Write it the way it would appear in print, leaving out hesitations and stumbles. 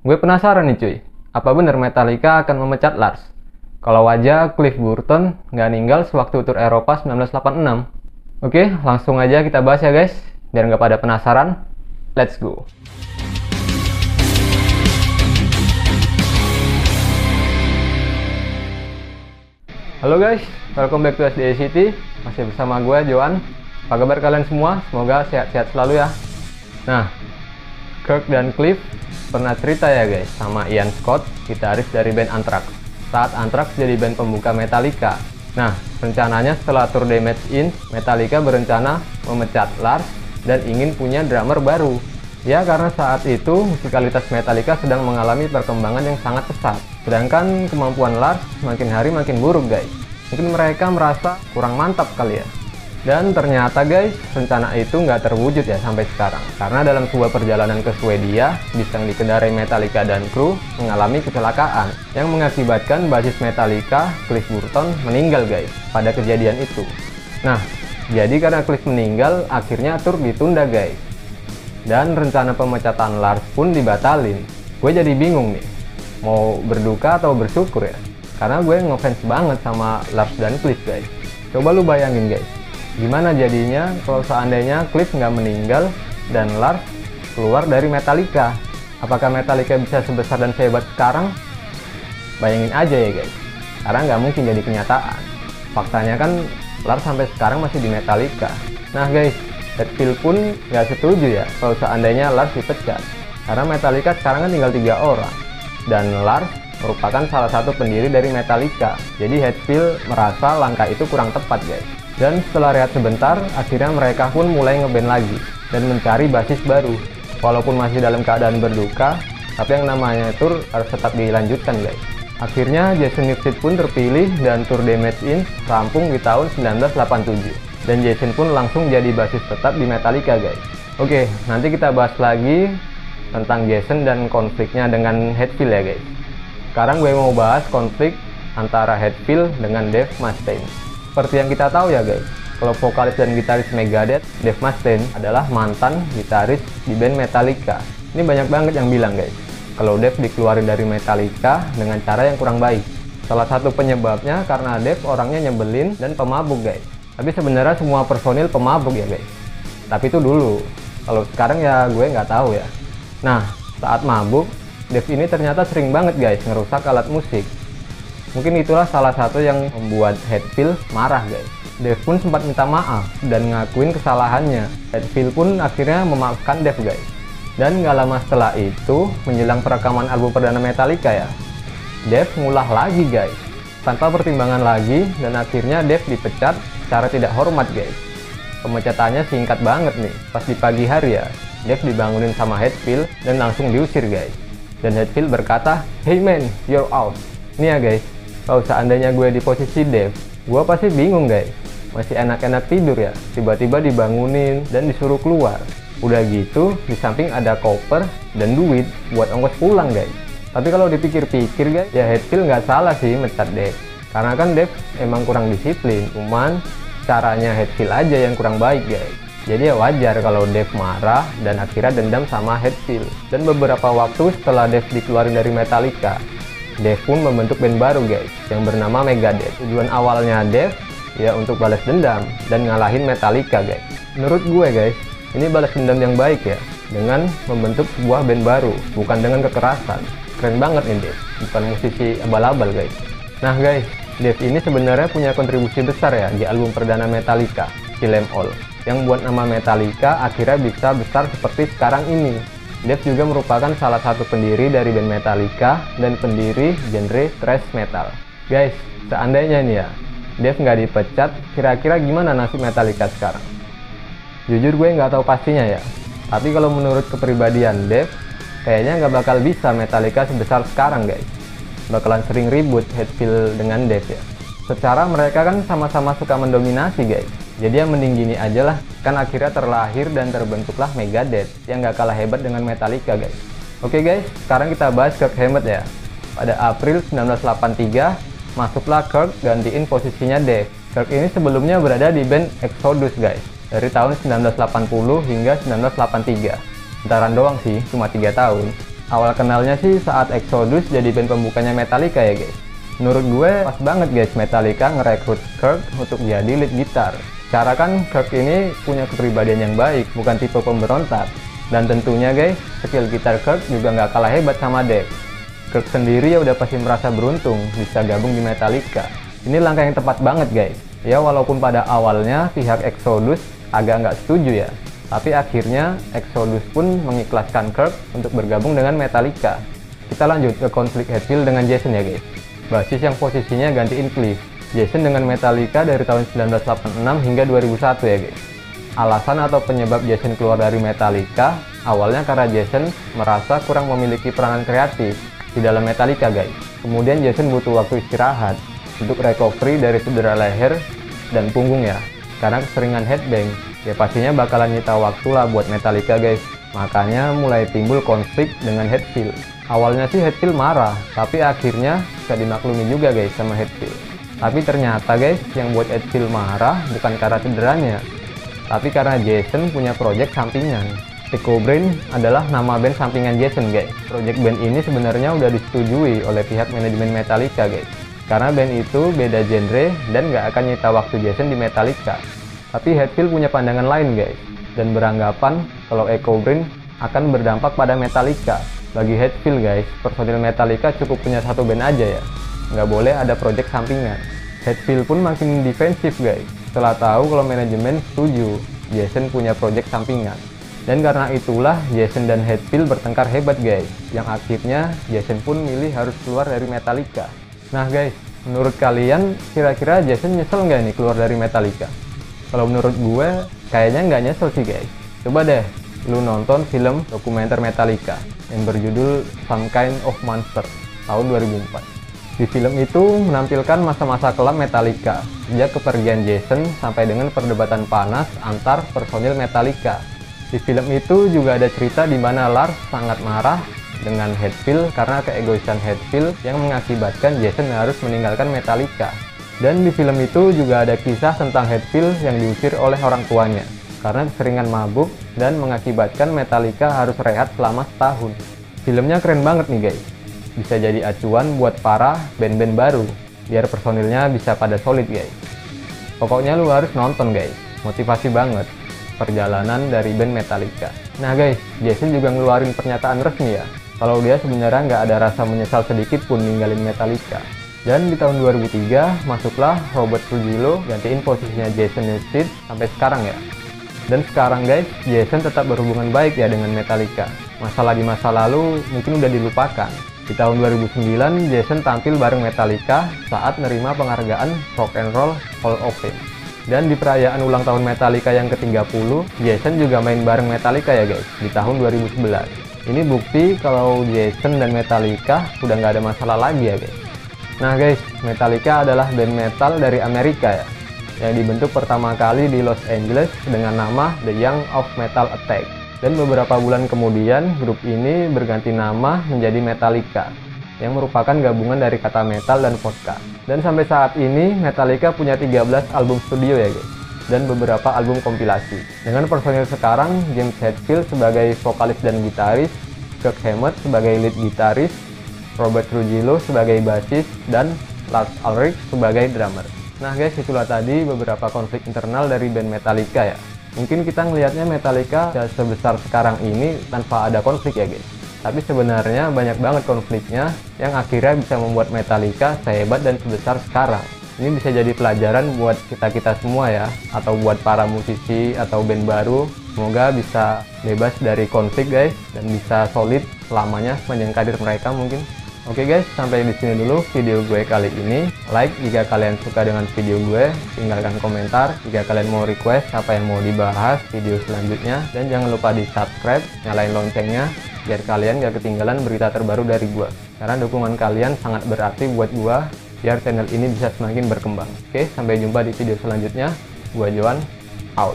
Gue penasaran nih cuy, apa bener Metallica akan memecat Lars? Kalau aja Cliff Burton nggak ninggal sewaktu tur Eropa 1986. Oke, langsung aja kita bahas ya guys, biar nggak pada penasaran. Let's go! Halo guys, welcome back to SDA City. Masih bersama gue, Joan. Apa kabar kalian semua? Semoga sehat-sehat selalu ya. Nah, Kirk dan Cliff pernah cerita ya guys sama Ian Scott, gitaris dari band Anthrax, saat Anthrax jadi band pembuka Metallica. Nah, rencananya setelah tour Damage In, Metallica berencana memecat Lars dan ingin punya drummer baru. Ya, karena saat itu musikalitas Metallica sedang mengalami perkembangan yang sangat pesat. Sedangkan kemampuan Lars makin hari makin buruk guys. Mungkin mereka merasa kurang mantap kali ya. Dan ternyata guys, rencana itu nggak terwujud ya sampai sekarang. Karena dalam sebuah perjalanan ke Swedia, bis yang dikendarai Metallica dan kru mengalami kecelakaan yang mengakibatkan basis Metallica, Cliff Burton, meninggal guys pada kejadian itu. Nah, jadi karena Cliff meninggal, akhirnya tur ditunda guys. Dan rencana pemecatan Lars pun dibatalin. Gue jadi bingung nih, mau berduka atau bersyukur ya? Karena gue ngefans banget sama Lars dan Cliff guys. Coba lu bayangin guys, gimana jadinya kalau seandainya Cliff nggak meninggal dan Lars keluar dari Metallica? Apakah Metallica bisa sebesar dan sehebat sekarang? Bayangin aja ya guys, karena nggak mungkin jadi kenyataan. Faktanya kan Lars sampai sekarang masih di Metallica. Nah guys, Hetfield pun nggak setuju ya kalau seandainya Lars dipecat, karena Metallica sekarang kan tinggal 3 orang dan Lars merupakan salah satu pendiri dari Metallica. Jadi Hetfield merasa langkah itu kurang tepat guys. Dan setelah rehat sebentar, akhirnya mereka pun mulai ngeband lagi dan mencari basis baru. Walaupun masih dalam keadaan berduka, tapi yang namanya tour harus tetap dilanjutkan guys. Akhirnya Jason Newsted pun terpilih dan tour Damage In rampung di tahun 1987. Dan Jason pun langsung jadi basis tetap di Metallica guys. Oke, nanti kita bahas lagi tentang Jason dan konfliknya dengan Hetfield ya guys. Sekarang gue mau bahas konflik antara Hetfield dengan Dave Mustaine. Seperti yang kita tahu ya guys, kalau vokalis dan gitaris Megadeth, Dave Mustaine adalah mantan gitaris di band Metallica. Ini banyak banget yang bilang guys, kalau Dave dikeluarin dari Metallica dengan cara yang kurang baik. Salah satu penyebabnya karena Dave orangnya nyebelin dan pemabuk guys. Tapi sebenarnya semua personil pemabuk ya guys. Tapi itu dulu. Kalau sekarang ya gue nggak tahu ya. Nah, saat mabuk, Dave ini ternyata sering banget guys ngerusak alat musik. Mungkin itulah salah satu yang membuat Hetfield marah guys. Dave pun sempat minta maaf dan ngakuin kesalahannya. Hetfield pun akhirnya memaafkan Dave guys. Dan nggak lama setelah itu, menjelang perekaman album perdana Metallica ya, Dave ngulah lagi guys, tanpa pertimbangan lagi, dan akhirnya Dave dipecat secara tidak hormat guys. Pemecatannya singkat banget nih. Pas di pagi hari ya, Dave dibangunin sama Hetfield dan langsung diusir guys. Dan Hetfield berkata, "Hey man, you're out." Nih ya guys, kalau seandainya gue di posisi Dave, gue pasti bingung guys. Masih enak-enak tidur ya, tiba-tiba dibangunin dan disuruh keluar. Udah gitu, di samping ada koper dan duit buat ongkos pulang guys. Tapi kalau dipikir-pikir guys, ya Hetfield nggak salah sih mecat Dave. Karena kan Dave emang kurang disiplin, cuman caranya Hetfield aja yang kurang baik guys. Jadi ya wajar kalau Dave marah dan akhirnya dendam sama Hetfield. Dan beberapa waktu setelah Dave dikeluarin dari Metallica, Dave pun membentuk band baru guys, yang bernama Megadeth. Tujuan awalnya Dave ya untuk balas dendam dan ngalahin Metallica guys. Menurut gue guys, ini balas dendam yang baik ya, dengan membentuk sebuah band baru, bukan dengan kekerasan. Keren banget nih Dave, bukan musisi abal-abal guys. Nah guys, Dave ini sebenarnya punya kontribusi besar ya di album perdana Metallica, Kill 'Em All, yang buat nama Metallica akhirnya bisa besar seperti sekarang ini. Dave juga merupakan salah satu pendiri dari band Metallica dan pendiri genre thrash metal. Guys, seandainya nih ya, Dave nggak dipecat, kira-kira gimana nasib Metallica sekarang? Jujur gue nggak tahu pastinya ya, tapi kalau menurut kepribadian Dave, kayaknya nggak bakal bisa Metallica sebesar sekarang guys. Bakalan sering ribut Hetfield dengan Dave ya. Secara mereka kan sama-sama suka mendominasi guys. Jadi yang mending gini aja lah. Kan akhirnya terlahir dan terbentuklah Megadeth yang gak kalah hebat dengan Metallica guys. Oke guys, sekarang kita bahas Kirk Hammett ya. Pada April 1983, masuklah Kirk gantiin posisinya Dave. Kirk ini sebelumnya berada di band Exodus guys, dari tahun 1980 hingga 1983. Bentaran doang sih, cuma 3 tahun. Awal kenalnya sih saat Exodus jadi band pembukanya Metallica ya guys. Menurut gue pas banget guys Metallica ngerekrut Kirk untuk jadi lead gitar. Cara kan Kirk ini punya kepribadian yang baik, bukan tipe pemberontak. Dan tentunya guys, skill gitar Kirk juga nggak kalah hebat sama Dave. Kirk sendiri ya udah pasti merasa beruntung bisa gabung di Metallica. Ini langkah yang tepat banget guys. Ya walaupun pada awalnya pihak Exodus agak nggak setuju ya. Tapi akhirnya Exodus pun mengikhlaskan Kirk untuk bergabung dengan Metallica. Kita lanjut ke konflik Hetfield dengan Jason ya guys. Basis yang posisinya gantiin Cliff. Jason dengan Metallica dari tahun 1986 hingga 2001 ya guys. Alasan atau penyebab Jason keluar dari Metallica awalnya karena Jason merasa kurang memiliki peranan kreatif di dalam Metallica guys. Kemudian Jason butuh waktu istirahat untuk recovery dari cedera leher dan punggung ya. Karena keseringan headbang, ya pastinya bakalan nyita waktu lah buat Metallica guys. Makanya mulai timbul konflik dengan Hetfield. Awalnya sih Hetfield marah, tapi akhirnya bisa dimaklumi juga guys sama Hetfield. Tapi ternyata guys, yang buat Hetfield marah bukan karena cederanya, tapi karena Jason punya project sampingan. Echo Brain adalah nama band sampingan Jason guys. Project band ini sebenarnya udah disetujui oleh pihak manajemen Metallica guys. Karena band itu beda genre dan gak akan nyita waktu Jason di Metallica. Tapi Hetfield punya pandangan lain guys, dan beranggapan kalau Echo Brain akan berdampak pada Metallica. Bagi Hetfield guys, personil Metallica cukup punya satu band aja ya, nggak boleh ada project sampingan. Hetfield pun makin defensif guys, setelah tahu kalau manajemen setuju Jason punya project sampingan. Dan karena itulah Jason dan Hetfield bertengkar hebat guys, yang akhirnya Jason pun milih harus keluar dari Metallica. Nah guys, menurut kalian kira-kira Jason nyesel nggak nih keluar dari Metallica? Kalau menurut gue, kayaknya nggak nyesel sih guys. Coba deh lu nonton film dokumenter Metallica yang berjudul Some Kind of Monster tahun 2004. Di film itu menampilkan masa-masa kelam Metallica, sejak kepergian Jason sampai dengan perdebatan panas antar personil Metallica. Di film itu juga ada cerita di mana Lars sangat marah dengan Hetfield karena keegoisan Hetfield yang mengakibatkan Jason harus meninggalkan Metallica. Dan di film itu juga ada kisah tentang Hetfield yang diusir oleh orang tuanya karena keseringan mabuk dan mengakibatkan Metallica harus rehat selama setahun. Filmnya keren banget nih guys, bisa jadi acuan buat para band-band baru biar personilnya bisa pada solid guys. Pokoknya lu harus nonton guys, motivasi banget perjalanan dari band Metallica. Nah guys, Jason juga ngeluarin pernyataan resmi ya kalau dia sebenarnya nggak ada rasa menyesal sedikit pun ninggalin Metallica. Dan di tahun 2003 masuklah Robert Trujillo gantiin posisinya Jason Newsted sampai sekarang ya. Dan sekarang guys, Jason tetap berhubungan baik ya dengan Metallica. Masalah di masa lalu mungkin udah dilupakan. Di tahun 2009, Jason tampil bareng Metallica saat nerima penghargaan Rock and Roll Hall of Fame. Dan di perayaan ulang tahun Metallica yang ke-30, Jason juga main bareng Metallica ya guys, di tahun 2011. Ini bukti kalau Jason dan Metallica udah nggak ada masalah lagi ya guys. Nah guys, Metallica adalah band metal dari Amerika ya, yang dibentuk pertama kali di Los Angeles dengan nama The Young of Metal Attack. Dan beberapa bulan kemudian, grup ini berganti nama menjadi Metallica, yang merupakan gabungan dari kata metal dan vodka. Dan sampai saat ini, Metallica punya 13 album studio ya guys, dan beberapa album kompilasi. Dengan personil sekarang, James Hetfield sebagai vokalis dan gitaris, Kirk Hammett sebagai lead gitaris, Robert Trujillo sebagai bassis, dan Lars Ulrich sebagai drummer. Nah guys, itulah tadi beberapa konflik internal dari band Metallica ya. Mungkin kita ngelihatnya Metallica sebesar sekarang ini tanpa ada konflik ya guys. Tapi sebenarnya banyak banget konfliknya yang akhirnya bisa membuat Metallica sehebat dan sebesar sekarang. Ini bisa jadi pelajaran buat kita-kita semua ya, atau buat para musisi atau band baru. Semoga bisa bebas dari konflik guys, dan bisa solid selamanya sepanjang karir mereka mungkin. Oke guys, sampai di sini dulu video gue kali ini. Like jika kalian suka dengan video gue, tinggalkan komentar jika kalian mau request apa yang mau dibahas video selanjutnya, dan jangan lupa di subscribe, nyalain loncengnya biar kalian gak ketinggalan berita terbaru dari gue. Karena dukungan kalian sangat berarti buat gue biar channel ini bisa semakin berkembang. Oke, sampai jumpa di video selanjutnya. Gue Joan, out.